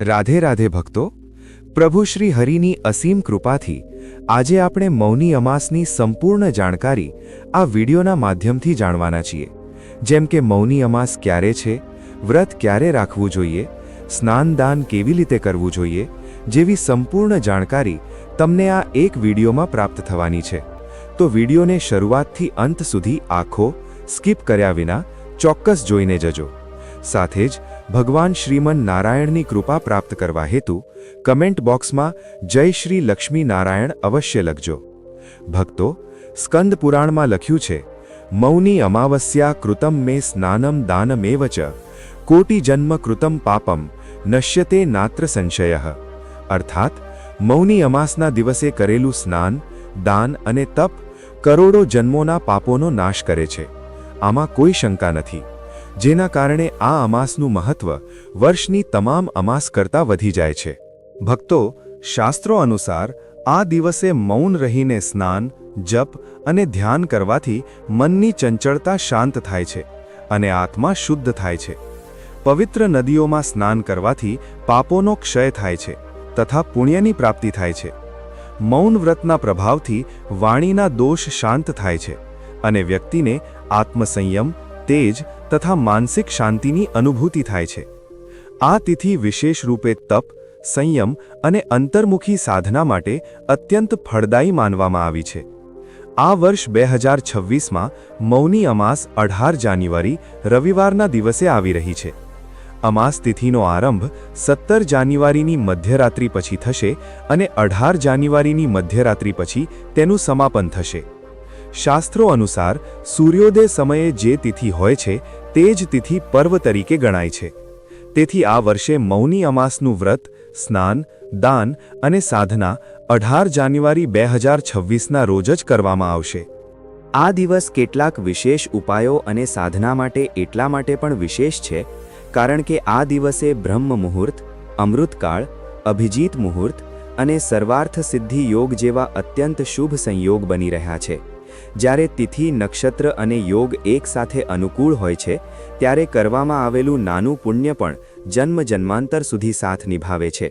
રાધે રાધે ભક્તો, પ્રભુ શ્રી હરિની અસીમ કૃપાથી આજે આપણે મૌની અમાસની સંપૂર્ણ જાણકારી આ વિડીયોના માધ્યમથી જાણવાના છીએ। જેમ કે મૌની અમાસ ક્યારે છે, વ્રત ક્યારે રાખવું જોઈએ, સ્નાનદાન કેવી રીતે કરવું જોઈએ જેવી સંપૂર્ણ જાણકારી તમને આ એક વિડીયોમાં પ્રાપ્ત થવાની છે। તો વિડીયોને શરૂઆતથી અંત સુધી આખો સ્કીપ કર્યા વિના ચોક્કસ જોઈને જજો। સાથે જ ભગવાન શ્રીમન નારાયણની કૃપા પ્રાપ્ત કરવા હેતુ કમેન્ટ બોક્સમાં જય શ્રી લક્ષ્મી નારાયણ અવશ્ય લખજો। ભક્તો, સ્કંદ પુરાણમાં લખ્યું છે, મૌની અમાવસ્યા કૃતમ મે સ્નાનમ દાનમેવ ચ કોટિ જન્મ કૃતમ પાપમ નશ્યતે નાત્ર સંશયઃ। અર્થાત મૌની અમાસના દિવસે કરેલું સ્નાન, દાન અને તપ કરોડો જન્મોના પાપોનો નાશ કરે છે, આમાં કોઈ શંકા નથી। જેના કારણે આ અમાસનું મહત્વ વર્ષની તમામ અમાસ કરતાં વધી જાય છે। ભક્તો, શાસ્ત્રો અનુસાર આ દિવસે મૌન રહીને સ્નાન, જપ અને ધ્યાન કરવાથી મનની ચંચળતા શાંત થાય છે અને આત્મા શુદ્ધ થાય છે। પવિત્ર નદીઓમાં સ્નાન કરવાથી પાપોનો ક્ષય થાય છે તથા પુણ્યની પ્રાપ્તિ થાય છે। મૌન વ્રતના પ્રભાવથી વાણીના દોષ શાંત થાય છે અને વ્યક્તિને આત્મસંયમ, તેજ તથા માનસિક શાંતિની અનુભૂતિ થાય છે। આ તિથિ વિશેષ રૂપે તપ, સંયમ અને અંતર્મુખી સાધના માટે અત્યંત ફળદાયી માનવામાં આવી છે। આ વર્ષ 2026માં મૌની અમાસ 18 જાન્યુઆરી રવિવારના દિવસે આવી રહી છે। અમાસ તિથિનો આરંભ 17 જાન્યુઆરીની મધ્યરાત્રિ પછી થશે અને 18 જાન્યુઆરીની મધ્યરાત્રિ પછી તેનું સમાપન થશે। શાસ્ત્રો અનુસાર સૂર્યોદય સમયે જે તિથિ હોય છે તે જ તિથિ પર્વ તરીકે ગણાય છે। તેથી આ વર્ષે મૌની અમાસનું વ્રત, સ્નાન, દાન અને સાધના 18 જાન્યુઆરી 2026ના રોજ જ કરવામાં આવશે। આ દિવસ કેટલાક વિશેષ ઉપાયો અને સાધના માટે એટલા માટે પણ વિશેષ છે કારણ કે આ દિવસે બ્રહ્મ મુહૂર્ત, અમૃતકાળ, અભિજીત મુહૂર્ત અને સર્વાર્થ સિદ્ધિ યોગ જેવા અત્યંત શુભ સંયોગ બની રહ્યા છે। જ્યારે તિથિ, નક્ષત્ર અને યોગ એકસાથે અનુકૂળ હોય છે ત્યારે કરવામાં આવેલું નાનું પુણ્ય પણ જન્મ જન્માંતર સુધી સાથ નિભાવે છે।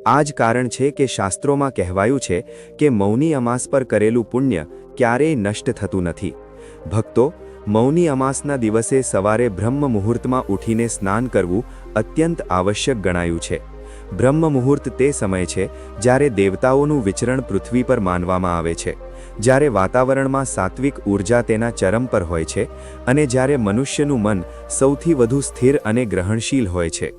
આ જ કારણ છે કે શાસ્ત્રોમાં કહેવાયું છે કે મૌની અમાસ પર કરેલું પુણ્ય ક્યારેય નષ્ટ થતું નથી। ભક્તો, મૌની અમાસના દિવસે સવારે બ્રહ્મ મુહૂર્તમાં ઉઠીને સ્નાન કરવું અત્યંત આવશ્યક ગણાયું છે। બ્રહ્મ મુહૂર્ત તે સમય છે જ્યારે દેવતાઓનું વિચરણ પૃથ્વી પર માનવામાં આવે છે, જ્યારે વાતાવરણમાં સાત્વિક ઊર્જા તેના ચરમ પર હોય છે અને જ્યારે મનુષ્યનું મન સૌથી વધુ સ્થિર અને ગ્રહણશીલ હોય છે।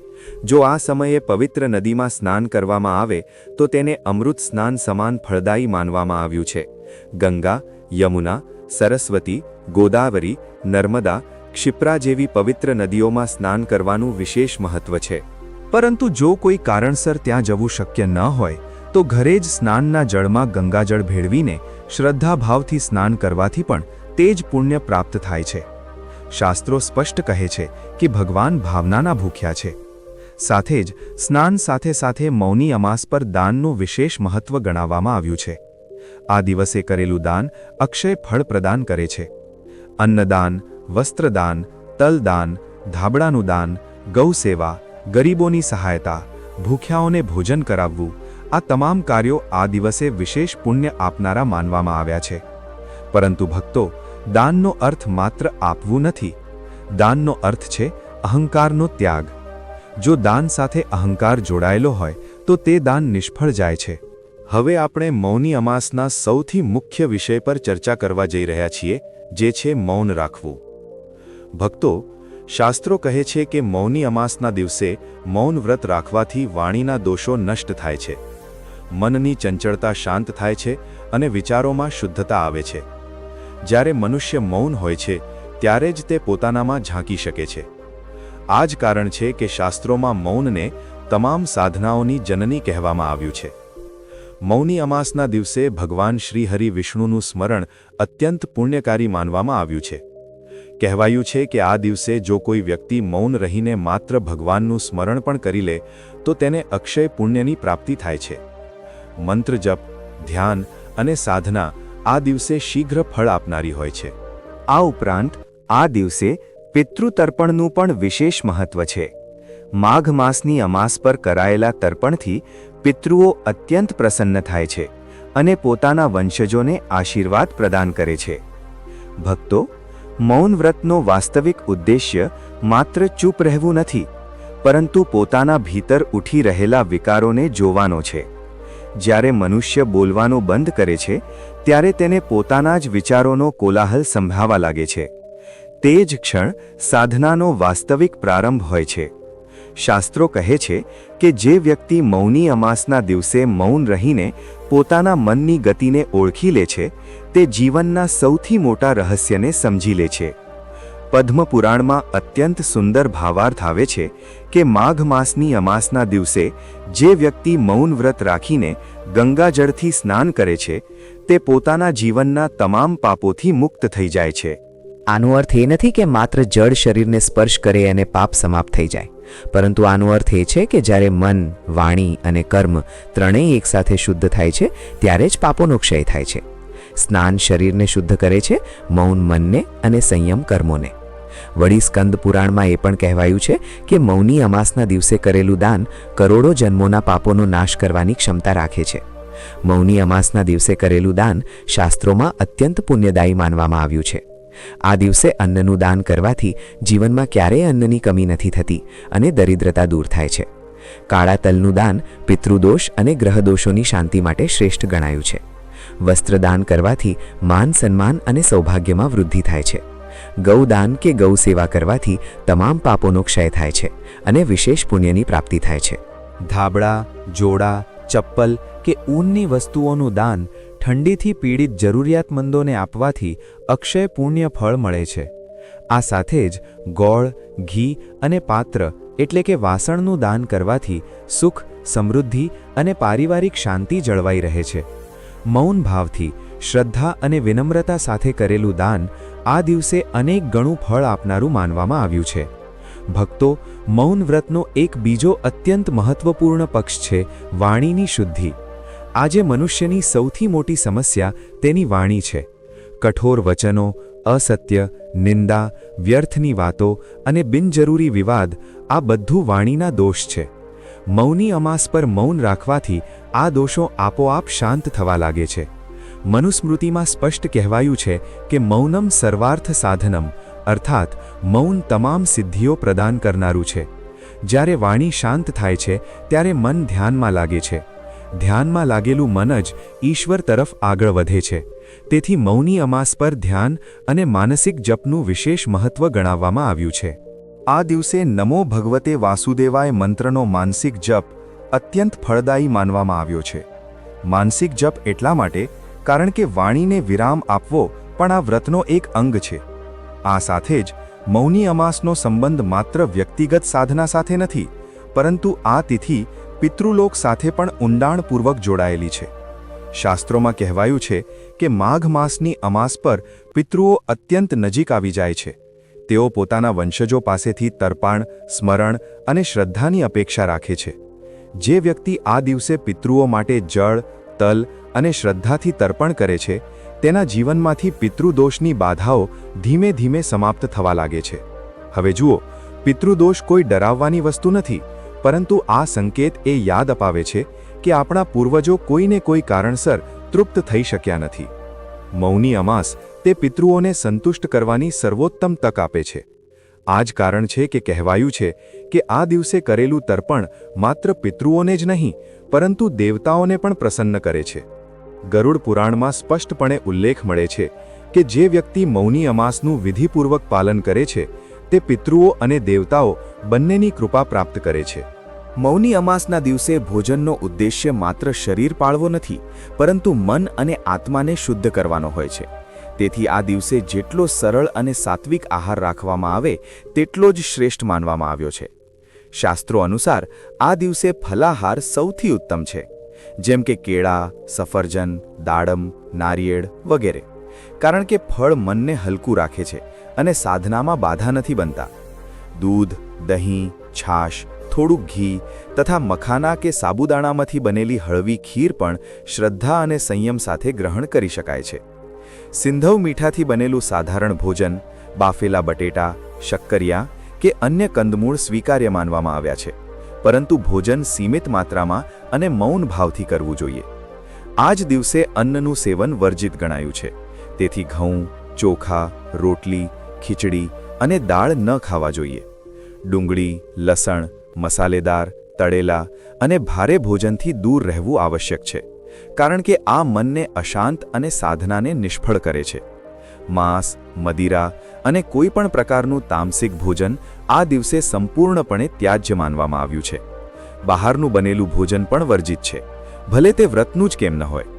જો આ સમયે પવિત્ર નદીમાં સ્નાન કરવામાં આવે તો તેને અમૃત સ્નાન સમાન ફળદાયી માનવામાં આવ્યું છે। ગંગા, યમુના, સરસ્વતી, ગોદાવરી, નર્મદા, ક્ષિપ્રા જેવી પવિત્ર નદીઓમાં સ્નાન કરવાનું વિશેષ મહત્વ છે। પરંતુ જો કોઈ કારણસર ત્યાં જવું શક્ય ન હોય તો ઘરે જ સ્નાનના જળમાં ગંગાજળ ભેળવીને શ્રદ્ધાભાવથી સ્નાન કરવાથી પણ તે જ પુણ્ય પ્રાપ્ત થાય છે। શાસ્ત્રો સ્પષ્ટ કહે છે કે ભગવાન ભાવનાના ભૂખ્યા છે। સાથે જ સ્નાન સાથે સાથે મૌની અમાસ પર દાનનું વિશેષ મહત્વ ગણાવવામાં આવ્યું છે। આ દિવસે કરેલું દાન અક્ષય ફળ પ્રદાન કરે છે। અન્નદાન, વસ્ત્રદાન, તલદાન, ધાબળાનું દાન, ગૌસેવા, ગરીબોની સહાયતા, ભૂખ્યાઓને ભોજન કરાવવું, આ તમામ કાર્યો આ દિવસે વિશેષ પુણ્ય આપનારા માનવામાં આવ્યા છે। પરંતુ ભક્તો, દાનનો અર્થ માત્ર આપવું નથી, દાનનો અર્થ છે અહંકારનો ત્યાગ। જો દાન સાથે અહંકાર જોડાયેલો હોય તો તે દાન નિષ્ફળ જાય છે। હવે આપણે મૌની અમાસના સૌથી મુખ્ય વિષય પર ચર્ચા કરવા જઈ રહ્યા છીએ, જે છે મૌન રાખવું। ભક્તો, શાસ્ત્રો કહે છે કે મૌની અમાસના દિવસે મૌન વ્રત રાખવાથી વાણીના દોષો નષ્ટ થાય છે, મનની ચંચળતા શાંત થાય છે અને વિચારોમાં શુદ્ધતા આવે છે। જ્યારે મનુષ્ય મૌન હોય છે ત્યારે જ તે પોતાનામાં ઝાંકી શકે છે। આ જ કારણ છે કે શાસ્ત્રોમાં મૌનને તમામ સાધનાઓની જનની કહેવામાં આવ્યું છે। મૌની અમાસના દિવસે ભગવાન શ્રી હરિ વિષ્ણુનું સ્મરણ અત્યંત પુણ્યકારી માનવામાં આવ્યું છે। કહેવાયું છે કે આ દિવસે જો કોઈ વ્યક્તિ મૌન રહીને માત્ર ભગવાનનું સ્મરણ પણ કરી લે તો તેને અક્ષય પુણ્યની પ્રાપ્તિ થાય છે। મંત્ર જપ, ધ્યાન અને સાધના આ દિવસે શીઘ્ર ફળ આપનારી હોય છે। આ ઉપરાંત આ દિવસે પિતૃતર્પણનું પણ વિશેષ મહત્વ છે। માઘ માસની અમાસ પર કરાયેલા તર્પણથી પિતૃઓ અત્યંત પ્રસન્ન થાય છે અને પોતાના વંશજોને આશીર્વાદ પ્રદાન કરે છે. ભક્તો, મૌન વ્રતનો વાસ્તવિક ઉદ્દેશ્ય માત્ર ચૂપ રહેવું નથી, પરંતુ પોતાના ભીતર ઉઠી રહેલા વિકારોને જોવાનો છે. જ્યારે મનુષ્ય બોલવાનું બંધ કરે છે, ત્યારે તેને પોતાના જ વિચારોનો કોલાહલ સંભળાવા લાગે છે. તે જ ક્ષણ સાધનાનો વાસ્તવિક પ્રારંભ હોય છે. શાસ્ત્રો કહે છે કે જે વ્યક્તિ મૌની અમાસના દિવસે મૌન રહીને પોતાના મનની ગતિને ઓળખી લે છે, તે જીવનના સૌથી મોટા રહસ્યને સમજી લે છે. પદ્મપુરાણમાં અત્યંત સુંદર ભાવાર્થ આવે છે કે માઘ માસની અમાસના દિવસે જે વ્યક્તિ મૌન વ્રત રાખીને ગંગાજળથી સ્નાન કરે છે, તે પોતાના જીવનના તમામ પાપોથી મુક્ત થઈ જાય છે. આનો અર્થ એ નથી કે માત્ર જળ શરીરને સ્પર્શ કરે અને પાપ સમાપ્ત થઈ જાય, પરંતુ આનો અર્થ એ છે કે જ્યારે મન, વાણી અને કર્મ ત્રણેય એકસાથે શુદ્ધ થાય છે, ત્યારે જ પાપોનો ક્ષય થાય છે. સ્નાન શરીરને શુદ્ધ કરે છે, મૌન મનને અને સંયમ કર્મોને. વળી સ્કંદ પુરાણમાં એ પણ કહેવાયું છે કે મૌની અમાસના દિવસે કરેલું દાન કરોડો જન્મોના પાપોનો નાશ કરવાની ક્ષમતા રાખે છે. મૌની અમાસના દિવસે કરેલું દાન શાસ્ત્રોમાં અત્યંત પુણ્યદાયી માનવામાં આવ્યું છે. આ દિવસે અન્નનું દાન કરવાથી જીવનમાં ક્યારેય અન્નની કમી નથી થતી અને દરિદ્રતા દૂર થાય છે. કાળા તલનું દાન પિતૃદોષ અને ગ્રહદોષોની શાંતિ માટે શ્રેષ્ઠ ગણાયું છે. વસ્ત્રદાન કરવાથી માન સન્માન અને સૌભાગ્યમાં વૃદ્ધિ થાય છે. ગૌદાન કે ગૌ સેવા કરવાથી તમામ પાપોનો ક્ષય થાય છે અને વિશેષ પુણ્યની પ્રાપ્તિ થાય છે. ધાબળા, જોડા, ચપ્પલ કે ઊનની વસ્તુઓનું દાન ઠંડીથી પીડિત જરૂરિયાતમંદોને આપવાથી અક્ષય પુણ્ય ફળ મળે છે. આ સાથે જ ગોળ, ઘી અને પાત્ર એટલે કે વાસણનું દાન કરવાથી સુખ, સમૃદ્ધિ અને પારિવારિક શાંતિ જળવાઈ રહે છે. મૌન ભાવથી, શ્રદ્ધા અને વિનમ્રતા સાથે કરેલું દાન આ દિવસે અનેક ગણું ફળ આપનારું માનવામાં આવ્યું છે. ભક્તો, મૌન વ્રતનો એક બીજો અત્યંત મહત્વપૂર્ણ પક્ષ છે વાણીની શુદ્ધિ. આજે મનુષ્યની સૌથી મોટી સમસ્યા તેની વાણી છે. કઠોર વચનો, અસત્ય, નિંદા, વ્યર્થની વાતો અને બિનજરૂરી વિવાદ આ બધું વાણીના દોષ છે. મૌની અમાસ પર મૌન રાખવાથી આ દોષો આપોઆપ શાંત થવા લાગે છે. મનુસ્મૃતિમાં સ્પષ્ટ કહેવાયું છે કે મૌનમ સર્વાર્થ સાધનમ, અર્થાત મૌન તમામ સિદ્ધિઓ પ્રદાન કરનારું છે. જ્યારે વાણી શાંત થાય છે, ત્યારે મન ધ્યાનમાં લાગે છે. ધ્યાનમાં લાગેલું મન જ ઈશ્વર તરફ આગળ વધે છે. તેથી મૌની અમાસ પર ધ્યાન અને માનસિક જપનું વિશેષ મહત્વ ગણાવવામાં આવ્યું છે. આ દિવસે નમો ભગવતે વાસુદેવાય મંત્રનો માનસિક જપ અત્યંત ફળદાયી માનવામાં આવ્યો છે. માનસિક જપ એટલા માટે કારણ કે વાણીને વિરામ આપવો પણ આ વ્રતનો એક અંગ છે. આ સાથે જ મૌની અમાસનો સંબંધ માત્ર વ્યક્તિગત સાધના સાથે નથી, પરંતુ આ તિથિ પિતૃલોક સાથે પણ ઊંડાણપૂર્વક જોડાયેલી છે. શાસ્ત્રોમાં કહેવાયું છે કે માઘ માસની અમાસ પર પિતૃઓ અત્યંત નજીક આવી જાય છે. તેઓ પોતાના વંશજો પાસેથી તર્પણ, સ્મરણ અને શ્રદ્ધાની અપેક્ષા રાખે છે. જે વ્યક્તિ આ દિવસે પિતૃઓ માટે જળ, તલ અને શ્રદ્ધાથી તર્પણ કરે છે, તેના જીવનમાંથી પિતૃદોષની બાધાઓ ધીમે ધીમે સમાપ્ત થવા લાગે છે. હવે જુઓ, પિતૃદોષ કોઈ ડરાવવાની વસ્તુ નથી, પરંતુ આ સંકેત એ યાદ અપાવે છે કે આપણા પૂર્વજો કોઈને કોઈ કારણસર તૃપ્ત થઈ શક્યા નથી. મૌની અમાસ તે પિતૃઓને સંતુષ્ટ કરવાની સર્વોત્તમ તક આપે છે. આ જ કારણ છે કે કહેવાયું છે કે આ દિવસે કરેલું તર્પણ માત્ર પિતૃઓને જ નહીં, પરંતુ દેવતાઓને પણ પ્રસન્ન કરે છે. ગરુડ પુરાણમાં સ્પષ્ટપણે ઉલ્લેખ મળે છે કે જે વ્યક્તિ મૌની અમાસનું વિધિપૂર્વક પાલન કરે છે, તે પિતૃઓ અને દેવતાઓ બંનેની કૃપા પ્રાપ્ત કરે છે. મૌની અમાસના દિવસે ભોજનનો ઉદ્દેશ્ય માત્ર શરીર પાળવો નથી, પરંતુ મન અને આત્માને શુદ્ધ કરવાનો હોય છે. તેથી આ દિવસે જેટલો સરળ અને સાત્વિક આહાર રાખવામાં આવે તેટલો જ શ્રેષ્ઠ માનવામાં આવ્યો છે. શાસ્ત્રો અનુસાર આ દિવસે ફલાહાર સૌથી ઉત્તમ છે, જેમ કે કેળા, સફરજન, દાડમ, નારિયેળ વગેરે, કારણ કે ફળ મનને હલકું રાખે છે અને સાધનામાં બાધા નથી બનતા. દૂધ, દહીં, છાશ, થોડુંક ઘી તથા મખાના કે સાબુદાણામાંથી બનેલી હળવી ખીર પણ શ્રદ્ધા અને સંયમ સાથે ગ્રહણ કરી શકાય છે. સિંધવ મીઠાથી બનેલું સાધારણ ભોજન, બાફેલા બટેટા, શક્કરિયા કે અન્ય કંદમૂળ સ્વીકાર્ય માનવામાં આવ્યા છે, પરંતુ ભોજન સીમિત માત્રામાં અને મૌન ભાવથી કરવું જોઈએ. આ જ દિવસે અન્નનું સેવન વર્જિત ગણાયું છે. તેથી ઘઉં, ચોખા, રોટલી, ખીચડી અને દાળ ન ખાવા જોઈએ. ડુંગળી, લસણ, મસાલેદાર, તળેલા અને ભારે ભોજનથી દૂર રહેવું આવશ્યક છે, કારણ કે આ મનને અશાંત અને સાધનાને નિષ્ફળ કરે છે. માંસ, મદિરા અને કોઈ પણ પ્રકારનું તામસિક ભોજન આ દિવસે સંપૂર્ણપણે ત્યાજ્ય માનવામાં આવ્યું છે. બહારનું બનેલું ભોજન પણ વર્જિત છે, ભલે તે વ્રતનું જ કેમ ન હોય.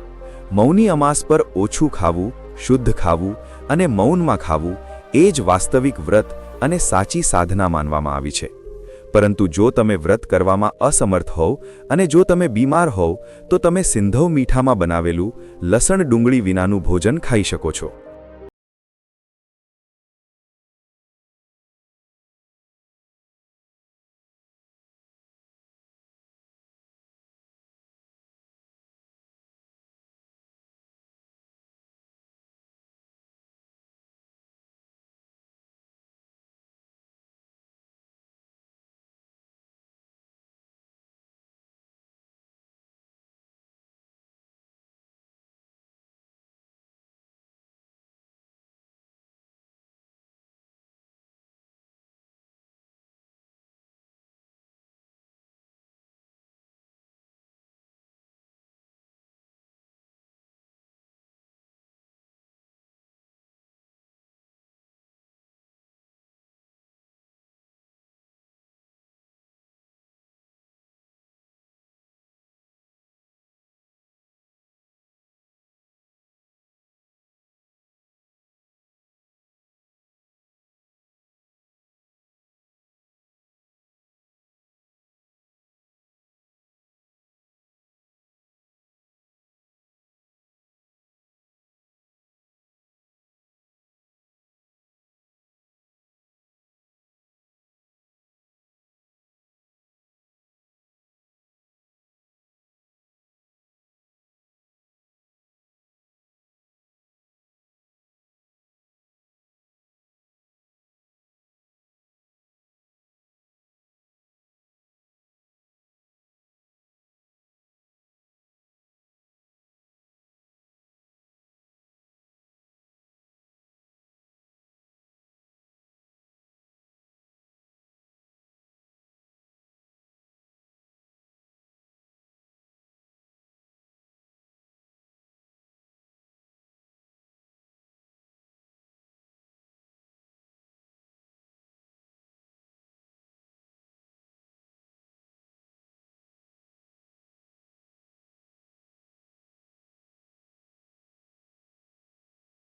મૌની અમાસ પર ઓછું ખાવું, શુદ્ધ ખાવું અને મૌનમાં ખાવું એ જ વાસ્તવિક વ્રત અને સાચી સાધના માનવામાં આવી છે. પરંતુ જો તમે વ્રત કરવામાં અસમર્થ હોવ અને જો તમે બીમાર હોવ તો તમે સિંધવ મીઠામાં બનાવેલું લસણ ડુંગળી વિનાનું ભોજન ખાઈ શકો છો.